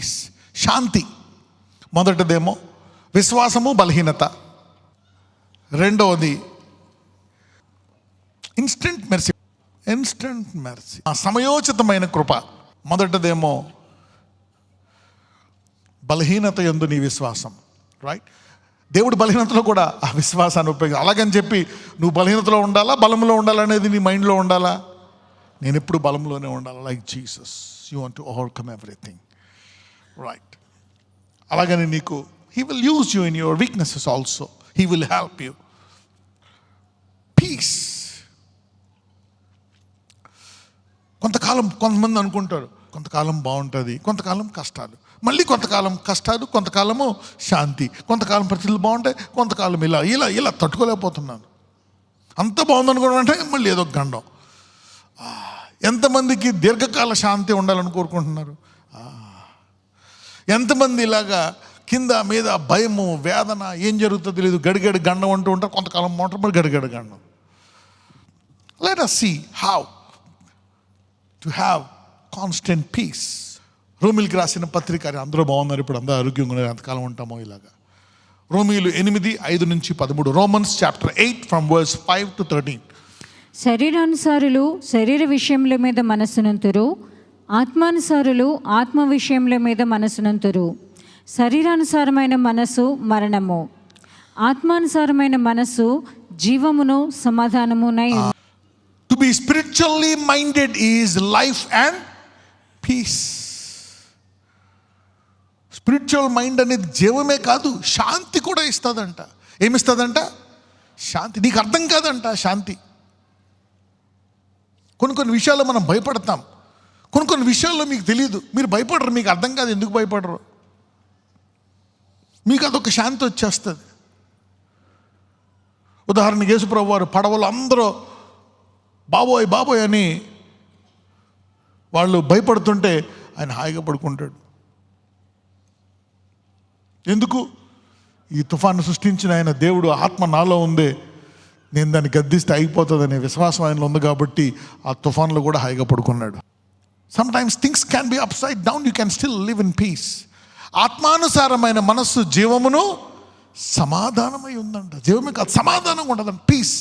Piece, శాంతి. మొదటిదేమో విశ్వాసము, బలహీనత. రెండవది ఇన్స్టెంట్ మెర్సీ, సమయోచితమైన కృప. మొదటిదేమో బలహీనత యందు నీ విశ్వాసం. రైట్, దేవుడు బలహీనతలో కూడా ఆ విశ్వాసాన్ని ఉపయోగించి, అలాగని చెప్పి నువ్వు బలహీనతలో ఉండాలా బలంలో ఉండాలనేది నీ మైండ్లో ఉండాలా? నేను ఎప్పుడు బలంలోనే ఉండాలి, like Jesus. You want to overcome everything. Right, అలాగని నీకు he will use you in your weaknesses also. He will help you. Peace. కొంతకాలం కొంతమంది అనుకుంటారు కొంతకాలం బాగుంటుంది, కొంతకాలం కష్టాలు, మళ్ళీ కొంతకాలం కష్టాలు, కొంతకాలము శాంతి, కొంతకాలం పరిస్థితులు బాగుంటాయి, కొంతకాలం ఇలా ఇలా ఇలా తట్టుకోలేకపోతున్నాను. అంత బాగుందనుకోవడం మళ్ళీ ఏదో గండం. ఎంతమందికి దీర్ఘకాల శాంతి ఉండాలని కోరుకుంటున్నారు? ఎంతమంది ఇలాగా కింద మీద భయము, వేదన, ఏం జరుగుతుందో తెలియదు, గడిగడి గండం అంటూ ఉంటారు. కొంతకాలం మోటార్ మరి గడిగడి గండం. Let us see how to have constant peace. రోమిల్కి రాసిన పత్రిక, అందరూ బాగున్నారు, ఇప్పుడు అందరూ ఆరోగ్యంగా ఉన్నారు, ఎంతకాలం ఉంటామో ఇలాగా. రోమీలు 8:5-13. Romans chapter 8 from verse 5 to 13. శరీరానుసారులు శరీర విషయముల మీద మనసునంతురు, ఆత్మానుసారులు ఆత్మ విషయముల మీద మనసునంతురు. శరీరానుసారమైన మనసు మరణము, ఆత్మానుసారమైన మనసు జీవమును సమాధానమునై. To be spiritually minded is life and peace. Spiritual mind అనేది జీవమే కాదు, శాంతి కూడా ఇస్తుందంట. ఏమిస్తుందంట? శాంతి. నీకు అర్థం కాదంట శాంతి. కొన్ని విషయాల్లో మనం భయపడతాం, కొన్ని విషయాల్లో మీకు తెలియదు, మీరు భయపడరు, మీకు అర్థం కాదు ఎందుకు భయపడరు. మీకు అదొక శాంతి వచ్చేస్తుంది. ఉదాహరణకి యేసుప్రభు వారు పడవలు అందరూ బాబోయ్ బాబోయ్ అని వాళ్ళు భయపడుతుంటే ఆయన హాయిగా పడుకుంటాడు. ఎందుకు? ఈ తుఫాను సృష్టించిన ఆయన దేవుడు ఆత్మ నాలో ఉంది, నేను దాన్ని గద్దిస్తే అయిపోతుందనే విశ్వాసం ఆయనలో ఉంది కాబట్టి ఆ తుఫాన్లో కూడా హాయిగా పడుకున్నాడు. Sometimes things can be upside down, you can still live in peace. ఆత్మానుసారమైన మనస్సు జీవమును సమాధానమై ఉందంట. జీవమే కాదు, సమాధానం ఉండదంట. పీస్.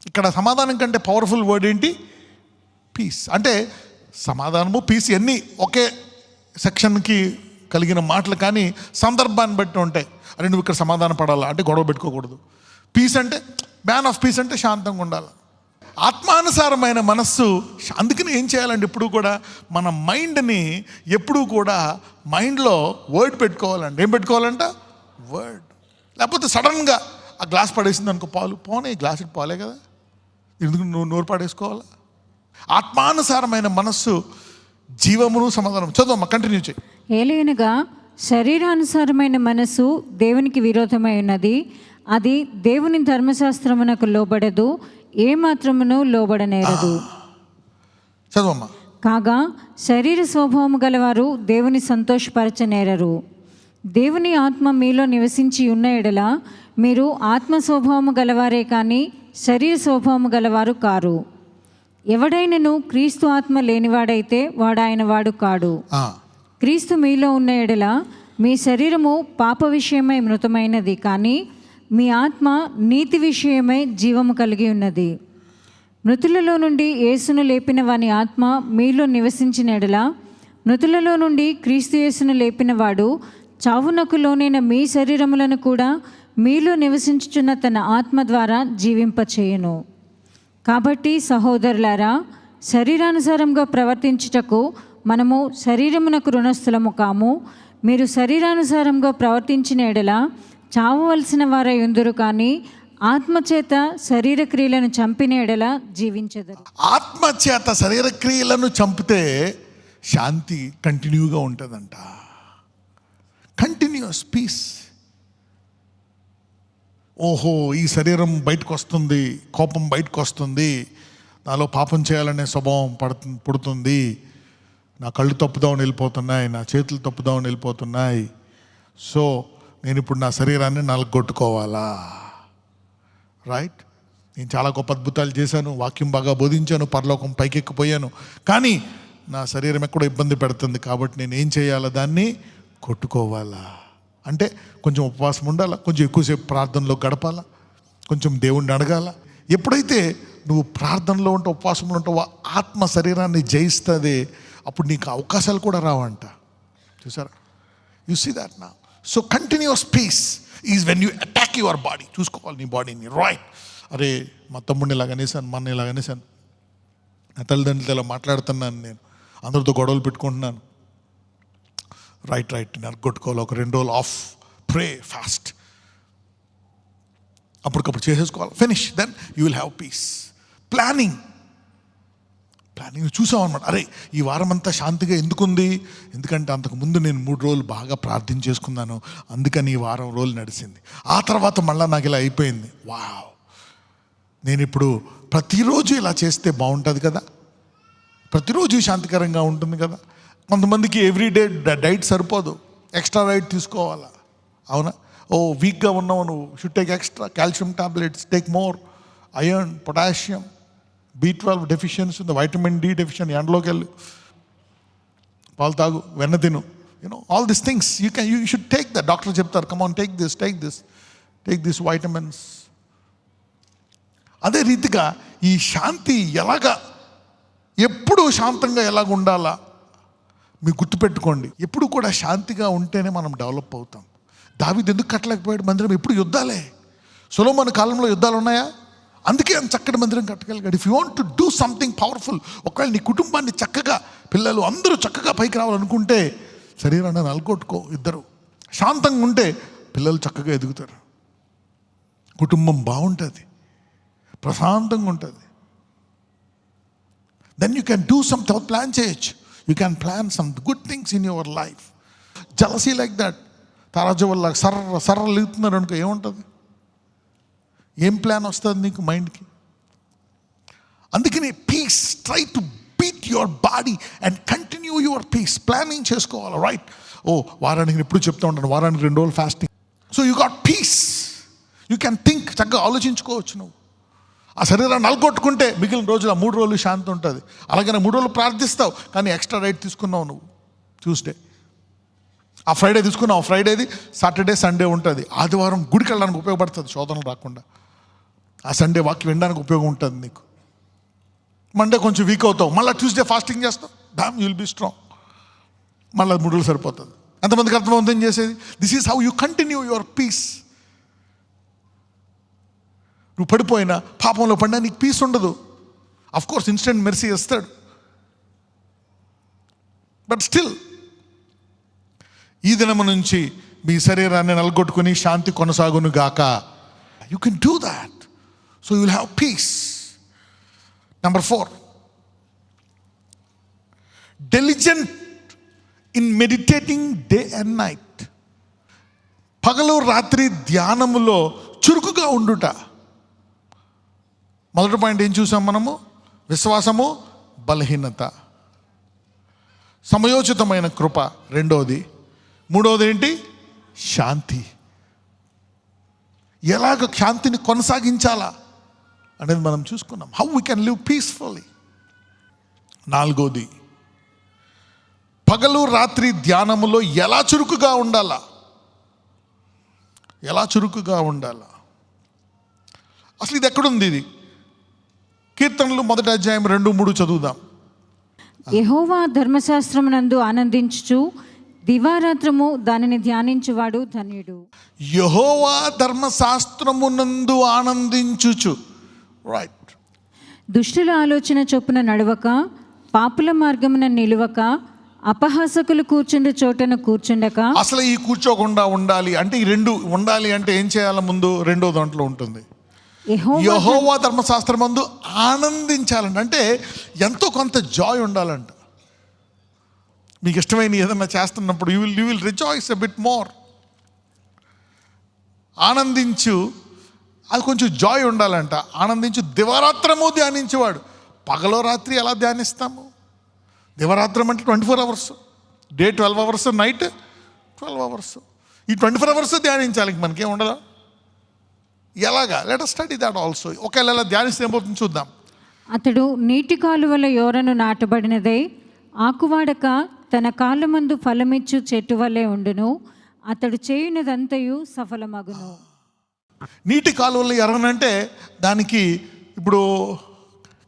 ఇక్కడ సమాధానం కంటే పవర్ఫుల్ వర్డ్ ఏంటి? పీస్. అంటే సమాధానము, పీస్ అన్నీ ఒకే సెక్షన్కి కలిగిన మాటలు, కానీ సందర్భాన్ని బట్టి ఉంటాయి. అరే నువ్వు ఇక్కడ సమాధాన పడాలా అంటే గొడవ పెట్టుకోకూడదు. పీస్ అంటే, మ్యాన్ ఆఫ్ పీస్ అంటే శాంతంగా ఉండాలి. ఆత్మానుసారమైన మనస్సు. అందుకని ఏం చేయాలంటే ఎప్పుడు కూడా మన మైండ్ని ఎప్పుడూ కూడా మైండ్లో వర్డ్ పెట్టుకోవాలండి. ఏం పెట్టుకోవాలంట? వర్డ్. లేకపోతే సడన్గా ఆ గ్లాస్ పడేసింది అనుకో, పాలు పోనే, గ్లాస్ పాలే కదా, ఎందుకు నువ్వు నోరు పాడేసుకోవాలా? ఆత్మానుసారమైన మనస్సు జీవమును సమాధానం. చదువు, కంటిన్యూ చేయి. ఏలయనగా శరీరానుసారమైన మనసు దేవునికి విరోధమై ఉన్నది, అది దేవుని ధర్మశాస్త్రమునకు లోబడదు, ఏ మాత్రమును లోబడనేరదు. చదువమ్మా. కాగా శరీర స్వభావము గలవారు దేవుని సంతోషపరచనేరరు. దేవుని ఆత్మ మీలో నివసించి ఉన్న ఎడల మీరు ఆత్మ స్వభావము గలవారే కానీ శరీర స్వభావము గలవారు కారు. ఎవడైనను క్రీస్తు ఆత్మ లేనివాడైతే వాడు ఆయన వాడు కాడు. క్రీస్తు మీలో ఉన్న ఎడల మీ శరీరము పాప విషయమై మృతమైనది, కానీ మీ ఆత్మ నీతి విషయమై జీవము కలిగి ఉన్నది. మృతులలో నుండి యేసును లేపిన వాని ఆత్మ మీలో నివసించిన ఎడల మృతులలో నుండి క్రీస్తు యేసును లేపిన వాడు చావునకు లోనైన మీ శరీరములను కూడా మీలో నివసించుచున్న తన ఆత్మ ద్వారా జీవింపచేయును. కాబట్టి సహోదరులారా, శరీరానుసారంగా ప్రవర్తించుటకు మనము శరీరమునకు రుణస్థులము కాము. మీరు శరీరానుసారంగా ప్రవర్తించిన ఎడల చావవలసిన వారై ఉందురు, కానీ ఆత్మచేత శరీర క్రియలను చంపిన ఎడల జీవించెదరు. ఆత్మచేత శరీర క్రియలను చంపితే శాంతి కంటిన్యూగా ఉంటుందంట. Continuous peace. ఓహో, ఈ శరీరం బయటకు వస్తుంది, కోపం బయటకు వస్తుంది, నాలో పాపం చేయాలనే స్వభావం పుడుతుంది, నా కళ్ళు తప్పుదామని వెళ్ళిపోతున్నాయి, నా చేతులు తప్పుదామని వెళ్ళిపోతున్నాయి. సో నేను ఇప్పుడు నా శరీరాన్ని నలగొట్టుకోవాలా? రైట్. నేను చాలా గొప్ప అద్భుతాలు చేశాను, వాక్యం బాగా బోధించాను, పరలోకం పైకెక్కిపోయాను, కానీ నా శరీరం ఎక్కడో ఇబ్బంది పెడుతుంది కాబట్టి నేను ఏం చేయాలా, దాన్ని కొట్టుకోవాలా. అంటే కొంచెం ఉపవాసం ఉండాలా, కొంచెం ఎక్కువసేపు ప్రార్థనలో గడపాలా, కొంచెం దేవుణ్ణి అడగాల. ఎప్పుడైతే నువ్వు ప్రార్థనలో ఉంటావు, ఉపవాసంలో ఉంటావో, ఆత్మ శరీరాన్ని జయిస్తుంది. అప్పుడు నీకు అవకాశాలు కూడా రావంట. చూసారా? యు సీ దట్ నా. So continuous peace is when you attack your body. చూసుకోవాలి నీ బాడీని. రైట్, అరే మా తమ్ముడిని ఇలాగనేసాను, మా అన్న ఇలాగనేసాను, నా తల్లిదండ్రులతో ఇలా మాట్లాడుతున్నాను, నేను అందరితో గొడవలు పెట్టుకుంటున్నాను. రైట్ నరగొట్టుకోవాలి. ఒక 2 రోజులు ఆఫ్, ప్రే, ఫాస్ట్, అప్పటికప్పుడు చేసేసుకోవాలి. Finish, then you will have peace. Planning చూసాం అనమాట. అరే ఈ వారం అంతా శాంతిగా ఎందుకుంది, ఎందుకంటే అంతకుముందు నేను 3 రోజులు బాగా ప్రార్థన చేసుకున్నాను, అందుకని ఈ వారం రోజులు నడిచింది. ఆ తర్వాత మళ్ళీ నాకు ఇలా అయిపోయింది. వావ్, నేను ఇప్పుడు ప్రతిరోజు ఇలా చేస్తే బాగుంటుంది కదా, ప్రతిరోజు శాంతికరంగా ఉంటుంది కదా. కొంతమందికి ఎవ్రీడే డైట్ సరిపోదు, ఎక్స్ట్రా డైట్ తీసుకోవాలా. అవునా? ఓ వీక్గా ఉన్నావు నువ్వు, should take extra calcium tablets, take more iron, potassium, B12 deficiency ఉంది, వైటమిన్ D డెఫిషియన్, ఎండలోకి వెళ్ళు, పాలు తాగు, వెన్న తిను, all this things you should take the. Doctor చెప్తారు, come on, take this vitamins. అదే రీతిగా ఈ శాంతి ఎలాగా, ఎప్పుడు శాంతంగా ఎలాగ ఉండాలా మీరు గుర్తుపెట్టుకోండి. ఎప్పుడు కూడా శాంతిగా ఉంటేనే మనం డెవలప్ అవుతాం. దావీదు ఎందుకు కట్టలేకపోయాడు మందిరం? ఎప్పుడు యుద్ధాలే. సొలొమోను కాలంలో యుద్ధాలు ఉన్నాయా? అందుకే అంత చక్కటి మందిరం కట్టగలిగాడు. If you want to do something powerful, ఒకవేళ నీ కుటుంబాన్ని చక్కగా, పిల్లలు అందరూ చక్కగా పైకి రావాలనుకుంటే శరీరాన్ని నలగొట్టుకో. ఇద్దరు శాంతంగా ఉంటే పిల్లలు చక్కగా ఎదుగుతారు, కుటుంబం బాగుంటుంది, ప్రశాంతంగా ఉంటుంది. Then you can do some, plan చేయొచ్చు. You can plan some good things in your life. Jealousy like that, తారాజు వల్ల సర్ర లేగుతున్నారు అనుకో, ఏముంటుంది? ఏం ప్లాన్ వస్తుంది నీకు మైండ్కి? అందుకని peace, try to beat your body and continue your peace. Planning చేసుకోవాలి. రైట్, ఓ వారానికి నేను ఎప్పుడు చెప్తూ ఉంటాను, వారానికి 2 రోజులు fasting. So you got peace, you can think, చక్కగా ఆలోచించుకోవచ్చు. నువ్వు ఆ శరీరాన్ని నలగొట్టుకుంటే మిగిలిన రోజులు, 3 రోజులు శాంతి ఉంటుంది. అలాగనే 3 రోజులు ప్రార్థిస్తావు, కానీ ఎక్స్ట్రా డైట్ తీసుకున్నావు నువ్వు. ట్యూస్డే ఆ ఫ్రైడే తీసుకున్నావు, ఫ్రైడేది సాటర్డే సండే ఉంటుంది. ఆదివారం గుడికి వెళ్ళడానికి ఉపయోగపడుతుంది, శోధనలు రాకుండా. ఆ సండే వాక్యం వినడానికి ఉపయోగం ఉంటుంది నీకు. మండే కొంచెం వీక్ అవుతావు, మళ్ళీ ట్యూస్డే ఫాస్టింగ్ చేస్తావు, then you will be strong. మళ్ళీ 3 రోజులు సరిపోతుంది. ఎంతమందికి అర్థమవుతుంది చేసేది? This is how you continue your peace. నువ్వు పడిపోయినా, పాపంలో పడినా నీకు పీస్ ఉండదు. అఫ్ కోర్స్ ఇన్స్టెంట్ మెర్సీ ఇస్తాడు, బట్ స్టిల్ ఈ దినము నుంచి మీ శరీరాన్ని నలగొట్టుకుని శాంతి కొనసాగును గాక. You can do that. So you will have peace. Number 4, diligent in meditating day and night. పగలు రాత్రి ధ్యానములో చురుకుగా ఉండుట. మొదటి పాయింట్ ఏం చూసాం మనము? విశ్వాసము, బలహీనత, సమయోచితమైన కృప. రెండవది, మూడవది ఏంటి? శాంతి. ఎలాగ శాంతిని కొనసాగించాలా అనేది మనం చూసుకున్నాం. How we can live peacefully. నాలుగోది, పగలు రాత్రి ధ్యానములో ఎలా చురుకుగా ఉండాలా, ఎలా చురుకుగా ఉండాలా. అసలు ఇది ఎక్కడుంది? ఇది కీర్తనలు 1వ అధ్యాయం 2-3 చదువుదాం. యెహోవా ధర్మశాస్త్రమునందు ఆనందించుచు దివారాత్రము దానిని ధ్యానించువాడు ధన్యుడు. యెహోవా ధర్మశాస్త్రమునందు ఆనందించుచు. రైట్. దుష్టుల ఆలోచన చొప్పున నడవక, పాపుల మార్గమున నిలువక, అపహాసకులు కూర్చుండు చోటన కూర్చుండక. అసలు ఈ కూర్చోకుండా ఉండాలి అంటే, ఈ 2 ఉండాలి అంటే ఏం చేయాలి? ముందు 2వ దాంట్లో ఉంటుంది, యెహోవా ధర్మశాస్త్రమందు ఆనందించాలంట. అంటే ఎంతో కొంత జాయ్ ఉండాలంట. మీకు ఇష్టమైన ఏదైనా చేస్తున్నప్పుడు you will rejoice a bit more. ఆనందించు, అది కొంచెం జాయ్ ఉండాలంట. ఆనందించు, దివారాత్రము ధ్యానించేవాడు. పగలో రాత్రి ఎలా ధ్యానిస్తాము? దివారాత్రం అంటే 24 hours, day 12 hours, night 12 hours. ఈ 24 అవర్స్ ధ్యానించాలి, మనకేం ఉండదా? ఎలాగా? Let us study that also. ఒకవేళ ఎలా ధ్యానిస్తే ఏమవుతుంది చూద్దాం. అతడు నీటి కాలువల యోరను నాటబడినదై ఆకువాడక తన కాళ్ళ మందు ఫలమిచ్చు చెట్టు వలె ఉండును, అతడు చేయునదంతయు సఫలమగును. నీటి కాలువలు ఎరగనంటే దానికి ఇప్పుడు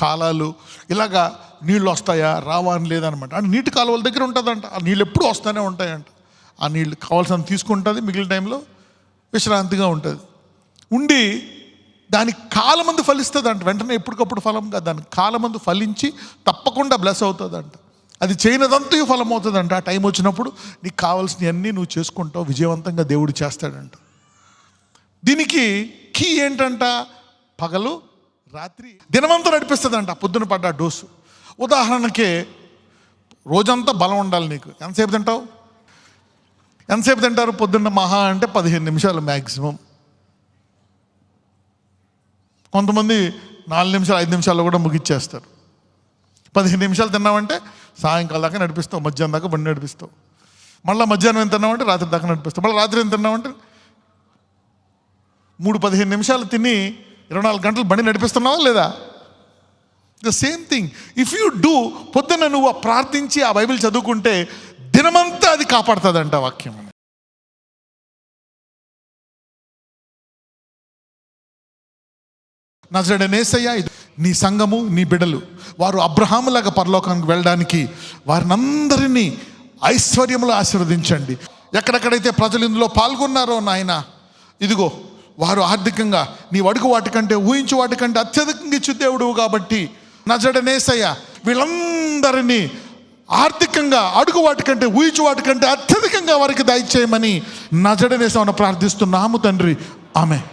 కాలాలు ఇలాగా నీళ్ళు వస్తాయా రావా అని లేదనమాట. అంటే నీటి కాలువల దగ్గర ఉంటుందంట, ఆ నీళ్ళు ఎప్పుడూ వస్తూనే ఉంటాయంట. ఆ నీళ్ళు కావాల్సినంత తీసుకుంటుంది, మిగిలిన టైంలో విశ్రాంతిగా ఉంటుంది. ఉండి దానికి కాలమందు ఫలిస్తుంది అంట, వెంటనే ఎప్పటికప్పుడు ఫలం కాదు, దానికి కాలమందు ఫలించి తప్పకుండా బ్లెస్ అవుతుందంట. అది చేయనదంతా ఫలం అవుతుందంట. ఆ టైం వచ్చినప్పుడు నీకు కావాల్సినవన్నీ నువ్వు చేసుకుంటావు, విజయవంతంగా దేవుడు చేస్తాడంట. దీనికి కీ ఏంటంట, పగలు రాత్రి దినమంతా నడిపిస్తుందంట పొద్దున పడ్డ డోసు. ఉదాహరణకి రోజంతా బలం ఉండాలి నీకు. ఎంతసేపు తింటారు పొద్దున్న? మహా అంటే 15 నిమిషాలు మ్యాక్సిమం. కొంతమంది 4 నిమిషాలు 5 నిమిషాల్లో కూడా ముగిచ్చేస్తారు. 15 నిమిషాలు తిన్నామంటే సాయంకాలం దాకా నడిపిస్తావు, మధ్యాహ్నం దాకా బండి నడిపిస్తావు. మళ్ళీ మధ్యాహ్నం ఏం తిన్నామంటే రాత్రి దాకా నడిపిస్తావు. మళ్ళీ రాత్రి ఏం తిన్నామంటే 15 నిమిషాలు తిని 24 గంటలు బండి నడిపిస్తున్నావా లేదా? The same thing if you do. పొద్దున్న నువ్వు ప్రార్థించి ఆ బైబిల్ చదువుకుంటే దినమంతా అది కాపాడుతుందంట వాక్యం. నజరేయుడైన యేసయ్య, నీ సంఘము నీ బిడ్డలు వారు అబ్రహాములాగా పరలోకానికి వెళ్ళడానికి వారినందరినీ ఐశ్వర్యములు ఆశీర్వదించండి. ఎక్కడెక్కడైతే ప్రజలు ఇందులో పాల్గొన్నారో నాయన, ఇదిగో వారు ఆర్థికంగా నీ అడుగు వాటికంటే ఊహించు వాటికంటే అత్యధికంగా ఇచ్చు దేవుడు కాబట్టి నజరేయుడైన యేసయ్య వీళ్ళందరినీ ఆర్థికంగా అడుగు వాటికంటే ఊహించు వాటికంటే అత్యధికంగా వారికి దయచేయమని నజరేయుడైన యేసయ్యను ప్రార్థిస్తున్నాము తండ్రి. ఆమేన్.